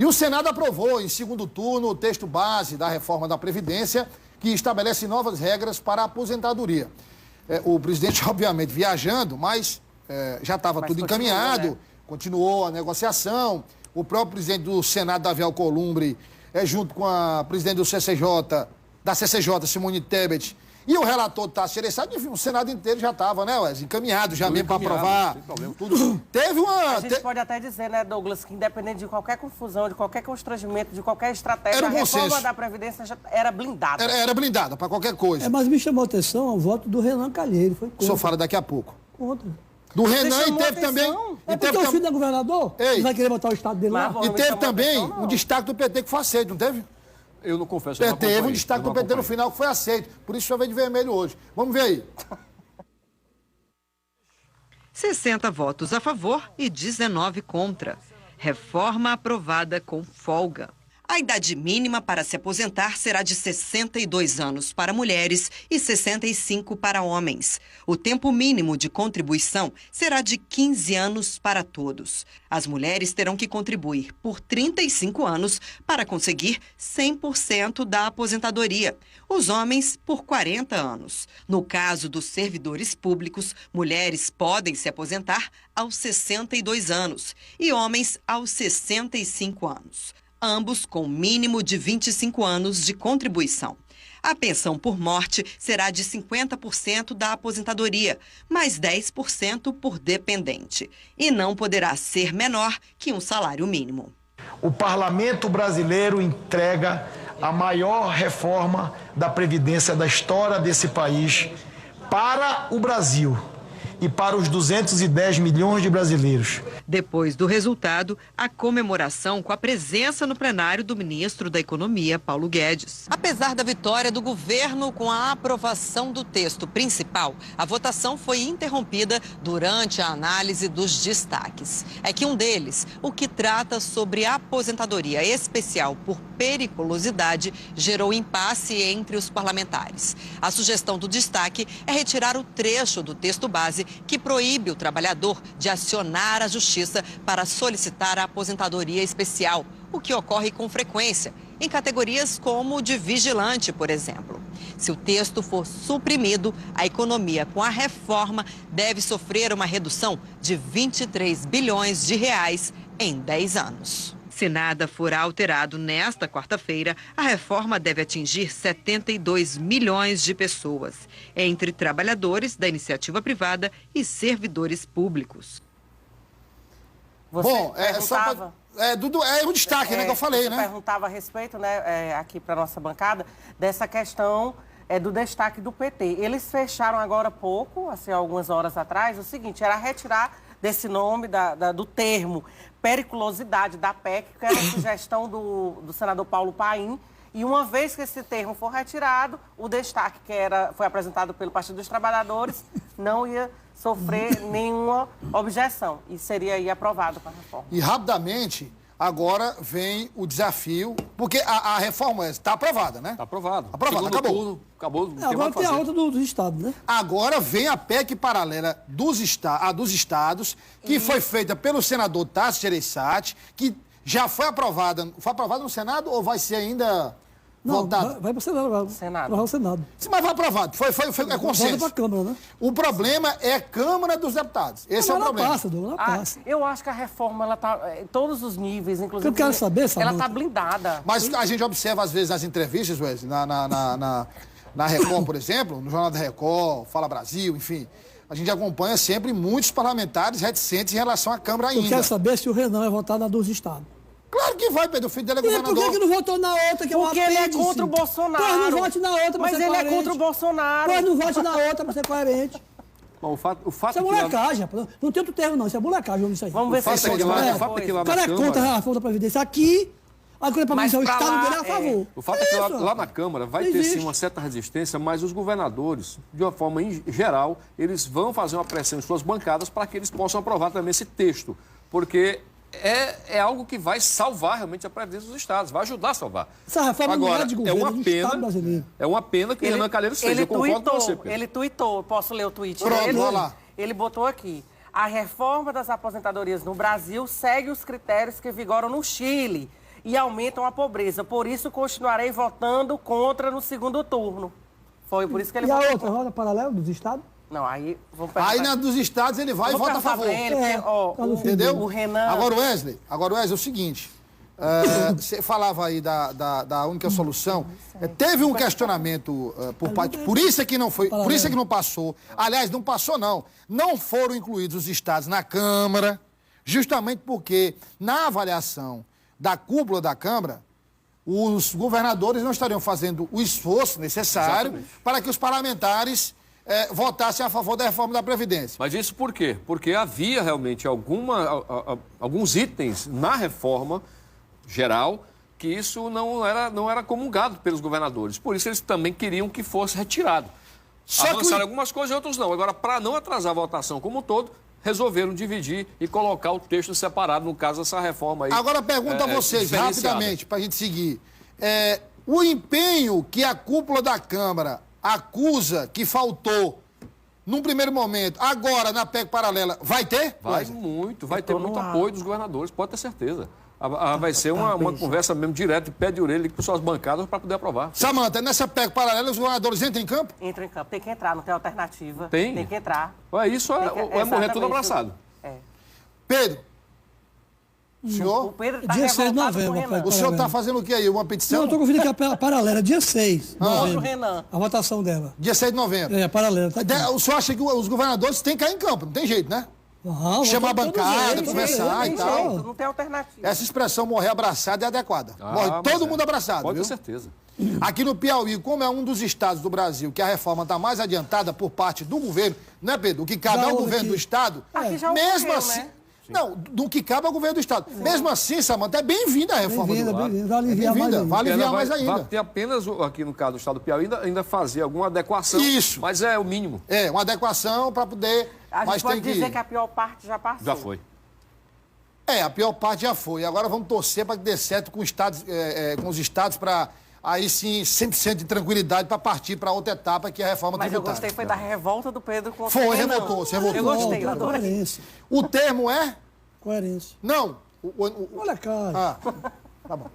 E o Senado aprovou, em segundo turno, o texto base da reforma da Previdência, que estabelece novas regras para a aposentadoria. O presidente, obviamente, viajando, mas já estava tudo encaminhado, continuou a negociação. O próprio presidente do Senado, Davi Alcolumbre, junto com a presidente da CCJ, Simone Tebet, e o relator Tasso Gereissati, enfim, o Senado inteiro já estava, né, Wesley, encaminhado já mesmo para aprovar. Tudo. Teve uma... A gente pode até dizer, né, Douglas, que independente de qualquer confusão, de qualquer constrangimento, de qualquer estratégia, a reforma da Previdência já era blindada. Era blindada para qualquer coisa. Mas me chamou a atenção o voto do Renan Calheiros, foi contra. O senhor fala daqui a pouco. Contra. Do Renan e teve também... Porque o filho do governador vai querer botar o estado dele lá. E teve também um destaque do PT que foi aceito, não teve? Eu não confesso. Teve um destaque do PT no final que foi aceito. Por isso só veio de vermelho hoje. Vamos ver aí. 60 votos a favor e 19 contra. Reforma aprovada com folga. A idade mínima para se aposentar será de 62 anos para mulheres e 65 para homens. O tempo mínimo de contribuição será de 15 anos para todos. As mulheres terão que contribuir por 35 anos para conseguir 100% da aposentadoria. Os homens por 40 anos. No caso dos servidores públicos, mulheres podem se aposentar aos 62 anos e homens aos 65 anos. Ambos com mínimo de 25 anos de contribuição. A pensão por morte será de 50% da aposentadoria, mais 10% por dependente, e não poderá ser menor que um salário mínimo. O Parlamento brasileiro entrega a maior reforma da Previdência da história desse país para o Brasil e para os 210 milhões de brasileiros. Depois do resultado, a comemoração com a presença no plenário do ministro da Economia, Paulo Guedes. Apesar da vitória do governo com a aprovação do texto principal, a votação foi interrompida durante a análise dos destaques. É que um deles, o que trata sobre a aposentadoria especial por periculosidade, gerou impasse entre os parlamentares. A sugestão do destaque é retirar o trecho do texto base que proíbe o trabalhador de acionar a justiça para solicitar a aposentadoria especial, o que ocorre com frequência, em categorias como de vigilante, por exemplo. Se o texto for suprimido, a economia com a reforma deve sofrer uma redução de 23 bilhões de reais em 10 anos. Se nada for alterado nesta quarta-feira, a reforma deve atingir 72 milhões de pessoas, entre trabalhadores da iniciativa privada e servidores públicos. Você Bom, perguntava... é um destaque, né, que eu falei, né? perguntava a respeito, né, aqui para nossa bancada, dessa questão do destaque do PT. Eles fecharam agora há pouco, assim, algumas horas atrás, o seguinte, era retirar desse nome, do termo periculosidade da PEC, que era a sugestão do senador Paulo Paim, e uma vez que esse termo for retirado, o destaque que foi apresentado pelo Partido dos Trabalhadores não ia sofrer nenhuma objeção e seria aí aprovado para a reforma. E rapidamente, agora vem o desafio, porque a reforma está aprovada, né? Está aprovada. Aprovada, acabou. Acabou. Agora tem a outra dos estados, né? Agora vem a PEC paralela dos estados, que foi feita pelo senador Tasso Gereissati, que já foi aprovada. Foi aprovada no Senado ou vai ser ainda votada? Vai para o Senado. Senado. Vai ao Senado. Sim, mas vai aprovado. É consenso. Volta para a Câmara, né? O problema é a Câmara dos Deputados. Esse é o problema. Ela passa. Eu acho que a reforma, ela está em todos os níveis, inclusive... Eu quero saber, ela está blindada. Mas a gente observa, às vezes, nas entrevistas, Wesley, na Record, por exemplo, no Jornal da Record, Fala Brasil, enfim, a gente acompanha sempre muitos parlamentares reticentes em relação à Câmara ainda. Eu quero saber se o Renan vai votar na dos estados. Claro que vai, Pedro. O filho dele é governador. Por que não votou na outra, que é uma Porque ele é contra o Bolsonaro. Pois não vote na outra para ser coerente. Mas ele é contra o Bolsonaro. Pois não vote na outra para ser coerente. Bom, o fato isso é molecagem, rapaz. Não tem outro termo, não. Isso é molecagem, vamos isso aí. Vamos ver se é que lá o cara é contra a reforma da Previdência. Aqui, a coisa para o Estado dele é a favor. O fato é que lá na Câmara vai ter sim uma certa resistência, mas os governadores, de uma forma geral, eles vão fazer uma pressão em suas bancadas para que eles possam aprovar também esse texto. Porque é algo que vai salvar realmente a Previdência dos estados, vai ajudar a salvar. Essa reforma agora, de governo é uma pena que o Renan Calheiros fez. Eu concordo com você, Pedro. Ele tuitou, posso ler o tweet dele? Pronto, vai lá. Ele botou aqui: a reforma das aposentadorias no Brasil segue os critérios que vigoram no Chile e aumentam a pobreza. Por isso, continuarei votando contra no segundo turno. Foi por isso que ele E a votou. outra, roda paralela dos estados? Não, aí vamos Aí na dos estados ele vai e vota a favor. Entendeu? O Renan... Agora, Wesley, é o seguinte. Você falava aí da única solução. Teve um questionamento por parte. Por isso é que não foi. Por isso é que não passou. Aliás, não passou, não. Não foram incluídos os estados na Câmara, justamente porque, na avaliação da cúpula da Câmara, os governadores não estariam fazendo o esforço necessário para que os parlamentares votassem a favor da reforma da Previdência. Mas isso por quê? Porque havia realmente alguns itens na reforma geral que isso não era comungado pelos governadores. Por isso eles também queriam que fosse retirado. Avançaram algumas coisas e outras não. Agora, para não atrasar a votação como um todo, resolveram dividir e colocar o texto separado, no caso, essa reforma aí. Agora, pergunto a vocês, rapidamente, para a gente seguir. O empenho que a cúpula da Câmara acusa que faltou num primeiro momento, agora na PEC paralela, vai ter? Vai ter muito apoio dos governadores, pode ter certeza. Vai ser uma conversa mesmo direta, de pé de orelha, com suas bancadas para poder aprovar. Samanta, nessa PEC paralela, os governadores entram em campo? Entra em campo, tem que entrar, não tem alternativa. Tem que entrar. Isso é morrer tudo abraçado. Pedro, o senhor? O Pedro está Dia 6 de revoltado com o novembro. Renan. O senhor está fazendo o que aí? Uma petição? Não, eu estou convidando aqui a paralela, dia 6 de novembro. Renan. A votação dela. Dia 6 de novembro. Paralela, tá aqui. O senhor acha que os governadores têm que cair em campo? Não tem jeito, né? Chamar a bancada, conversar e tal. Não tem alternativa. Essa expressão morrer abraçado é adequada. Morre todo mundo abraçado, Pode viu? ter certeza. Aqui no Piauí, como é um dos estados do Brasil que a reforma está mais adiantada por parte do governo, né, Pedro? O que cabe ao governo do estado, mesmo assim... né? Não, do que cabe ao governo do estado. Mesmo assim, Samanta, é bem-vinda a reforma do lado. Bem-vinda, vai aliviar mais ainda. Vai aliviar mais ainda. Vai ter apenas, aqui no caso do estado do Piauí, ainda fazer alguma adequação. Isso. Mas é o mínimo. Uma adequação para poder... A gente pode dizer que a pior parte já passou. Já foi. A pior parte já foi. Agora vamos torcer para que dê certo com os estados para... Aí sim, 100% de tranquilidade para partir para outra etapa, que é a reforma tributária. Mas eu gostei, foi da revolta do Pedro contra o Renan. Você revoltou. Eu gostei, eu adorei. Coerência. O termo é? Coerência. Não. Olha, cara. Tá bom.